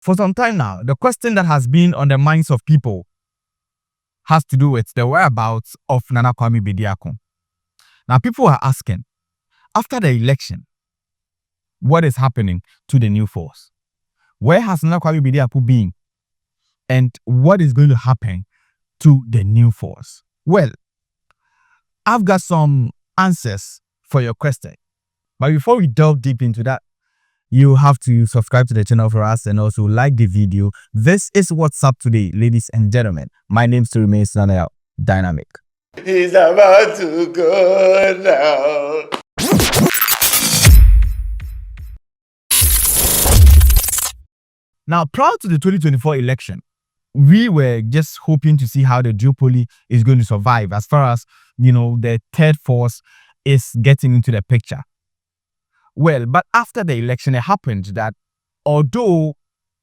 For some time now, the question that has been on the minds of people has to do with the whereabouts of Nana Kwame Bediako. Now, people are asking, after the election, what is happening to the new force? Where has Nana Kwame Bediako been? And what is going to happen to the new force? Well, I've got some answers for your question. But before we delve deep into that, you have to subscribe to the channel for us and also like the video. This is What's Up Today, ladies and gentlemen. My name still remains Dynamic. He's about to go now. Now, prior to the 2024 election, we were just hoping to see how the duopoly is going to survive as far as, the third force is getting into the picture. Well, but after the election, it happened that although,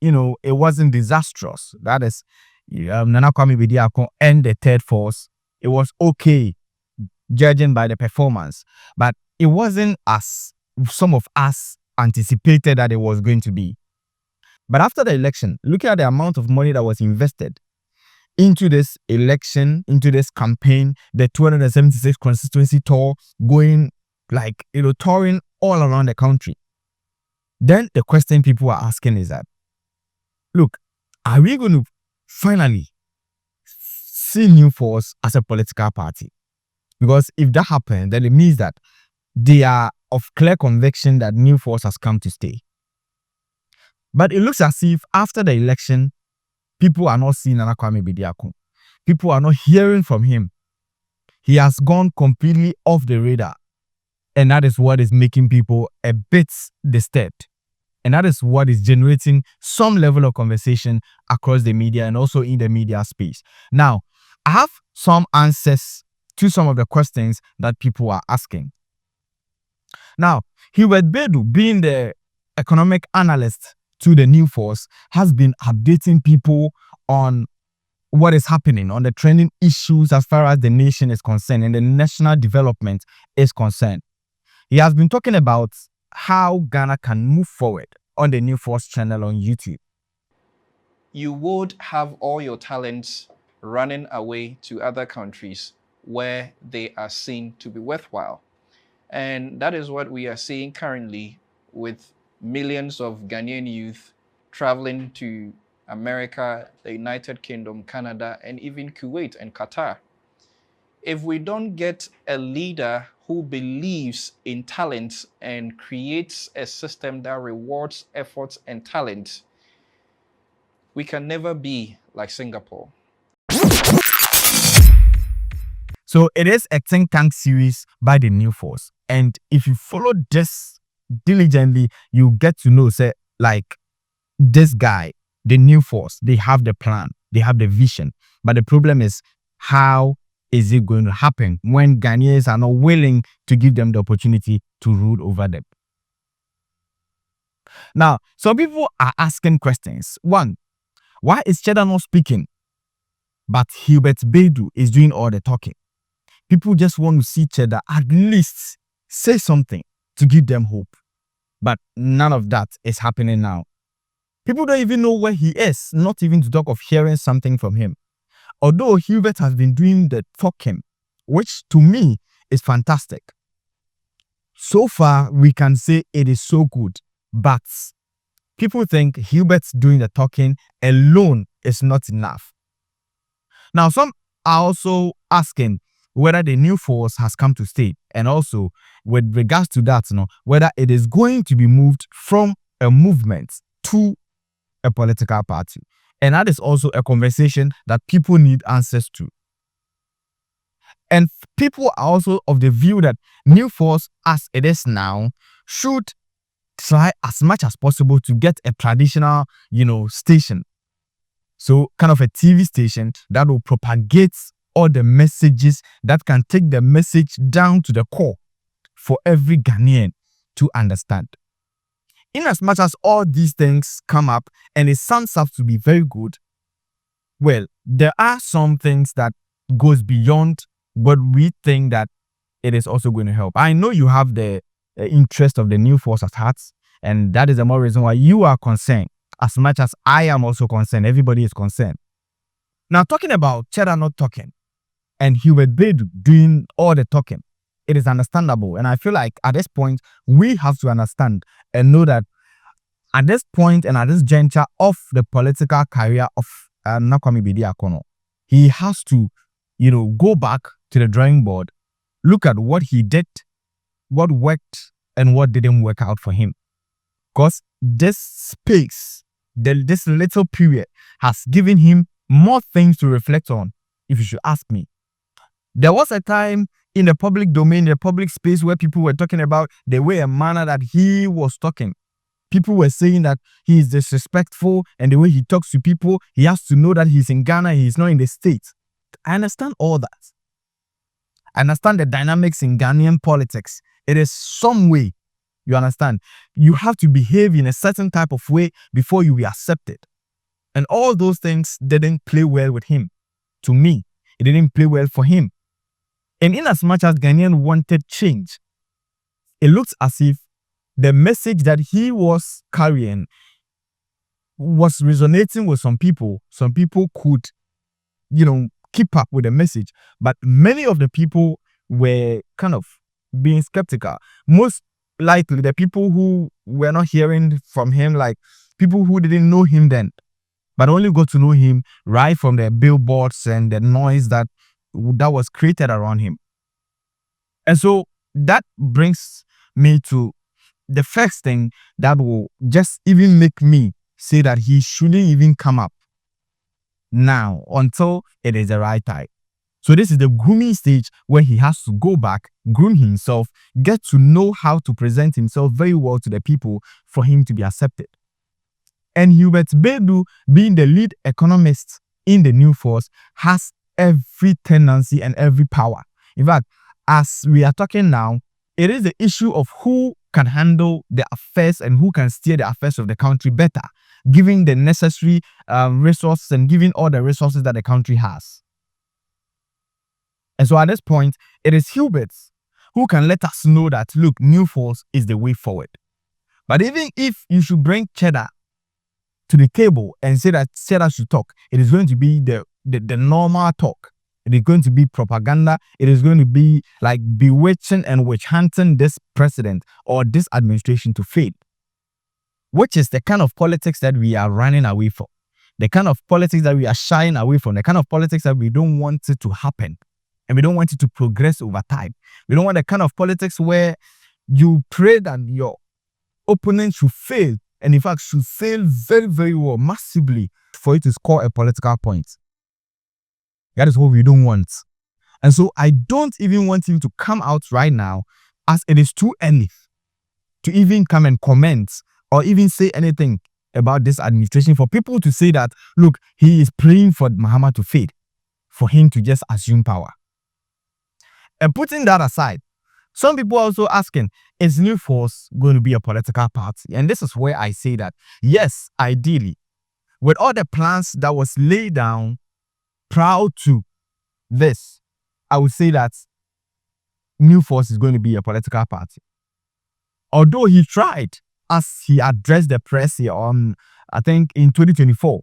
it wasn't disastrous, that is, Nana Kwame Bediako and the third force, it was okay, judging by the performance. But it wasn't as some of us anticipated that it was going to be. But after the election, looking at the amount of money that was invested into this election, into this campaign, the 276 constituency tour, going touring all around the country. Then the question people are asking is that, look, are we going to finally see New Force as a political party? Because if that happens, then it means that they are of clear conviction that New Force has come to stay. But it looks as if after the election, people are not seeing Nana Kwame Bediako. People are not hearing from him. He has gone completely off the radar. And that is what is making people a bit disturbed. And that is what is generating some level of conversation across the media and also in the media space. Now, I have some answers to some of the questions that people are asking. Now, Hubert Bedu, being the economic analyst to the New Force, has been updating people on what is happening, on the trending issues as far as the nation is concerned and the national development is concerned. He has been talking about how Ghana can move forward on the New Force channel on YouTube. You would have all your talents running away to other countries where they are seen to be worthwhile. And that is what we are seeing currently with millions of Ghanaian youth traveling to America, the United Kingdom, Canada, and even Kuwait and Qatar. If we don't get a leader who believes in talent and creates a system that rewards efforts and talent, we can never be like Singapore. So it is a think tank series by the New Force. And if you follow this diligently, you get to know, this guy, the New Force, they have the plan, they have the vision. But the problem is, how is it going to happen when Ghanaians are not willing to give them the opportunity to rule over them? Now, some people are asking questions. One, why is Cheddar not speaking, but Hubert Bedu is doing all the talking? People just want to see Cheddar at least say something to give them hope. But none of that is happening now. People don't even know where he is, not even to talk of hearing something from him. Although Hubert has been doing the talking, which to me is fantastic. So far, we can say it is so good. But people think Hubert's doing the talking alone is not enough. Now, some are also asking whether the New Force has come to stay, and also with regards to that, whether it is going to be moved from a movement to a political party. And that is also a conversation that people need answers to. And people are also of the view that New Force, as it is now, should try as much as possible to get a traditional, station. So kind of a TV station that will propagate all the messages, that can take the message down to the core for every Ghanaian to understand. In as much as all these things come up and it sounds up to be very good, well, there are some things that goes beyond what we think that it is also going to help. I know you have the interest of the New Force at heart, and that is the more reason why you are concerned as much as I am also concerned. Everybody is concerned. Now, talking about Cheddar not talking and Hubert Bediako doing all the talking, it is understandable. And I feel like at this point, we have to understand and know that at this point and at this juncture of the political career of Kwame Bediako, he has to, go back to the drawing board, look at what he did, what worked, and what didn't work out for him. Because this space, this little period, has given him more things to reflect on, if you should ask me. There was a time in the public domain, the public space, where people were talking about the way and manner that he was talking. People were saying that he is disrespectful, and the way he talks to people, he has to know that he's in Ghana, he's not in the States. I understand all that. I understand the dynamics in Ghanaian politics. It is some way, you understand. You have to behave in a certain type of way before you be accepted. And all those things didn't play well with him. To me, it didn't play well for him. And in as much as Ghanaian wanted change, it looks as if the message that he was carrying was resonating with some people. Some people could, keep up with the message. But many of the people were kind of being skeptical. Most likely, the people who were not hearing from him, like people who didn't know him then, but only got to know him right from the billboards and the noise that was created around him. And so that brings me to the first thing that will just even make me say that he shouldn't even come up now until it is the right time. So this is the grooming stage where he has to go back, groom himself, get to know how to present himself very well to the people for him to be accepted. And Hubert Bediako, being the lead economist in the new force, has every tendency and every power. In fact, as we are talking now, it is the issue of who can handle the affairs and who can steer the affairs of the country better, giving the necessary resources and giving all the resources that the country has. And so at this point, it is Hubert who can let us know that, look, new force is the way forward. But even if you should bring Cheddar to the table and say that Cheddar should talk, it is going to be the normal talk. It is going to be propaganda. It is going to be like bewitching and witch hunting this president or this administration to fail, which is the kind of politics that we are running away from, the kind of politics that we are shying away from, the kind of politics that we don't want it to happen, and we don't want it to progress over time. We don't want the kind of politics where you pray that your opponent should fail, and in fact should fail very, very well, massively, for you to score a political point. That is what we don't want. And so I don't even want him to come out right now, as it is too early to even come and comment or even say anything about this administration, for people to say that, look, he is praying for Mahama to fade, for him to just assume power. And putting that aside, some people are also asking, is New Force going to be a political party? And this is where I say that, yes, ideally, with all the plans that was laid down prior to this, I would say that New Force is going to be a political party. Although he tried, as he addressed the press here on, I think in 2024,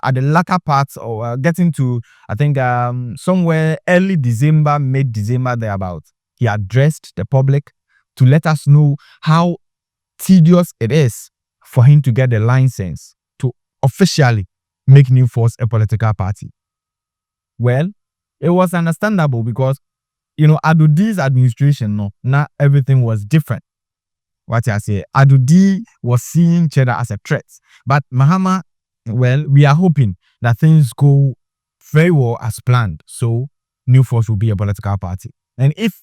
at the latter part, or getting to, I think somewhere early December, mid-December thereabout, he addressed the public to let us know how tedious it is for him to get the license to officially make New Force a political party. Well, it was understandable because, Adudi's administration, not everything was different. What I say, Adudi was seeing Cheddar as a threat. But Mahama, well, we are hoping that things go very well as planned. So New Force will be a political party. And if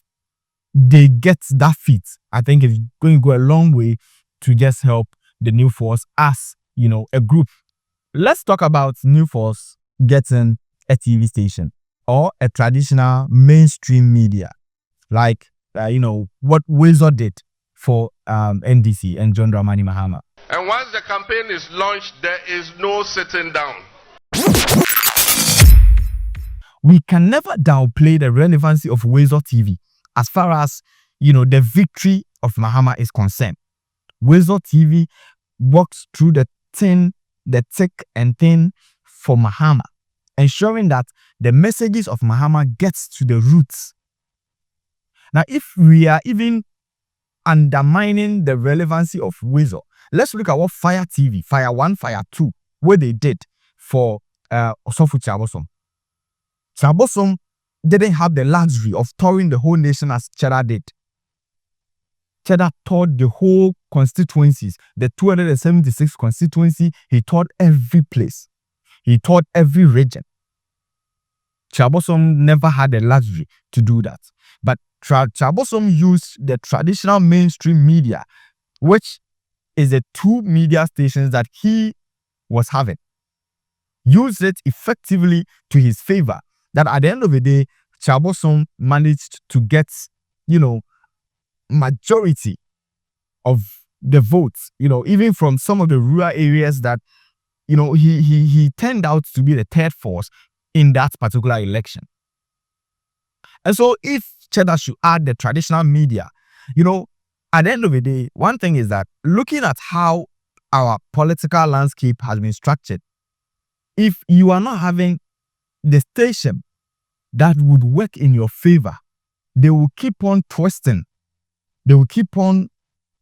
they get that feat, I think it's going to go a long way to just help the New Force as, a group. Let's talk about New Force getting a TV station or a traditional mainstream media, like, what Weasel did for NDC and John Dramani Mahama. And once the campaign is launched, there is no sitting down. We can never downplay the relevancy of Weasel TV as far as, the victory of Mahama is concerned. Weasel TV walks through the thin, the thick and thin for Mahama, ensuring that the messages of Mahama gets to the roots. Now, if we are even undermining the relevancy of Weasel, let's look at what Fire TV, Fire 1, Fire 2, what they did for Osofu Chabosom. Chabosom didn't have the luxury of touring the whole nation as Cheddar did. Cheddar toured the whole constituencies, the 276 constituency. He toured every place. He toured every region. Chabosom never had the luxury to do that. But Chabosom used the traditional mainstream media, which is the two media stations that he was having. Used it effectively to his favor. That at the end of the day, Chabosom managed to get, majority of the votes, even from some of the rural areas that, he turned out to be the third force in that particular election. And so if Cheddar should add the traditional media, at the end of the day, one thing is that looking at how our political landscape has been structured, if you are not having the station that would work in your favor, they will keep on twisting. They will keep on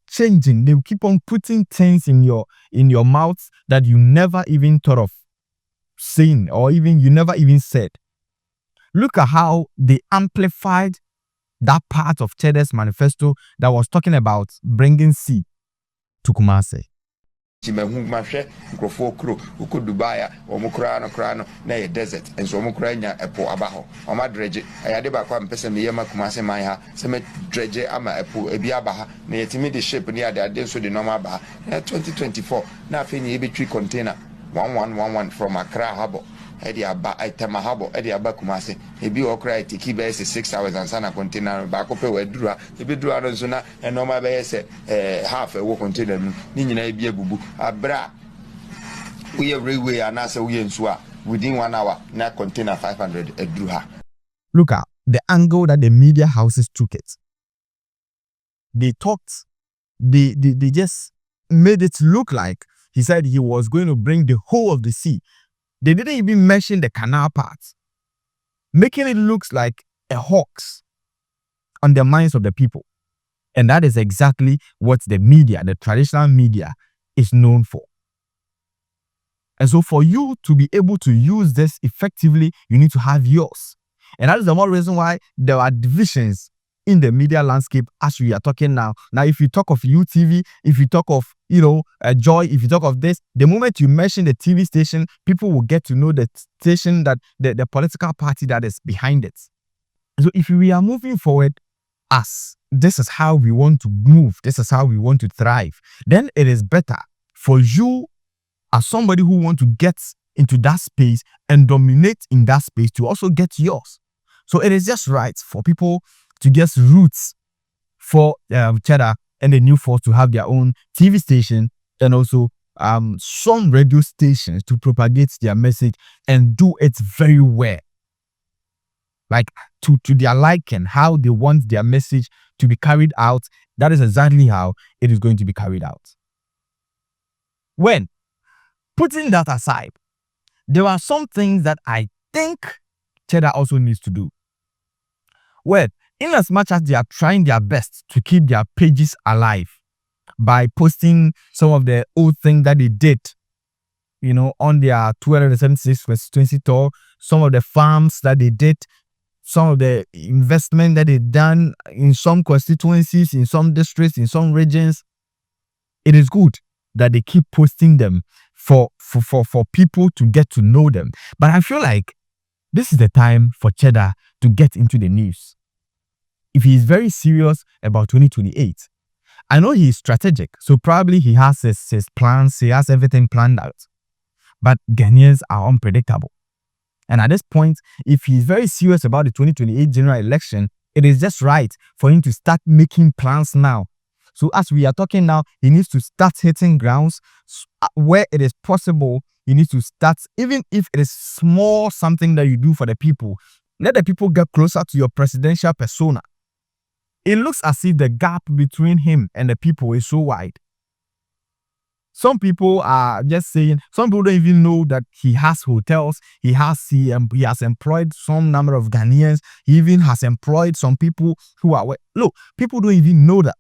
changing. They will keep on putting things in your mouth that you never even thought of saying, or even you never even said. Look at how they amplified that part of Cheddar's manifesto that was talking about bringing sea to Kumasi. Uko Dubai, Omukrano, na desert, and so Mukrania, a po abajo, or my dredge. I had about one person, Yama Kumase Maya, some dredge, ama a po ebiabaha, near timid ship near the Aden so the Nomaba, 2024, nothing a tree container, 1111 from Accra Harbor. Ediaba itema habo ediaba Kumasi ebi okra itiki be 6 hours and sana container ba ko pe wedura ebi dura no so na enoma be se half a wo container ni nyina ebi abubu abra we railway anase we nso a within 1 hour na container 500 eduru ha. Look at the angle that the media houses took it. They talked, they just made it look like he said he was going to bring the whole of the sea. They didn't even mention the canal part, making it look like a hoax on the minds of the people. And that is exactly what the media, the traditional media, is known for. And so for you to be able to use this effectively, you need to have yours. And that is the more reason why there are divisions in the media landscape as we are talking now. Now, if you talk of UTV, if you talk of, Joy, if you talk of this, the moment you mention the TV station, people will get to know the station that the political party that is behind it. So if we are moving forward as this is how we want to move, this is how we want to thrive, then it is better for you as somebody who want to get into that space and dominate in that space to also get yours. So it is just right for people to get roots for Cheddar and the New Force to have their own TV station and also some radio stations to propagate their message and do it very well. Like to their liking, how they want their message to be carried out. That is exactly how it is going to be carried out. When putting that aside, there are some things that I think Cheddar also needs to do. Well, in as much as they are trying their best to keep their pages alive by posting some of the old things that they did, on their 276 constituency tour, some of the farms that they did, some of the investment that they've done in some constituencies, in some districts, in some regions, it is good that they keep posting them for people to get to know them. But I feel like this is the time for Cheddar to get into the news. If he is very serious about 2028, I know he is strategic, so probably he has his plans, he has everything planned out. But Ghanaians are unpredictable. And at this point, if he is very serious about the 2028 general election, it is just right for him to start making plans now. So as we are talking now, he needs to start hitting grounds where it is possible. He needs to start, even if it is small something that you do for the people, let the people get closer to your presidential persona. It looks as if the gap between him and the people is so wide. Some people are just saying, some people don't even know that he has hotels. He has employed some number of Ghanaians. He even has employed some people who are, look, people don't even know that.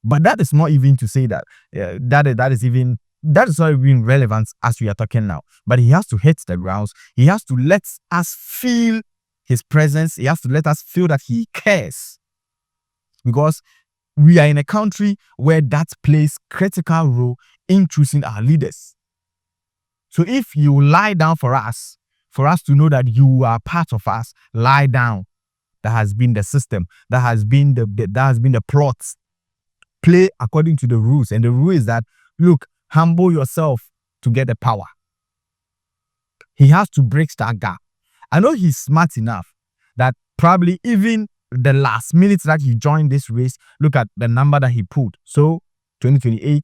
But that is not even to say that that is not even relevant as we are talking now. But he has to hit the grounds. He has to let us feel his presence. He has to let us feel that he cares. Because we are in a country where that plays critical role in choosing our leaders. So if you lie down for us to know that you are part of us, lie down. That has been the system. That has been the plots. Play according to the rules. And the rule is that, look, humble yourself to get the power. He has to break that gap. I know he's smart enough that probably even the last minute that he joined this race, look at the number that he pulled. So 2028,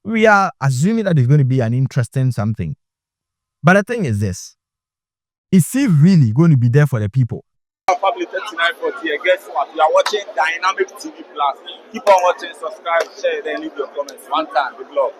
we are assuming that it's going to be an interesting something. But the thing is this, is he really going to be there for the people? Family 3940 here. Guess what? You are watching Dynamic TV Plus. Keep on watching, subscribe, share, then leave your comments. One time, good luck.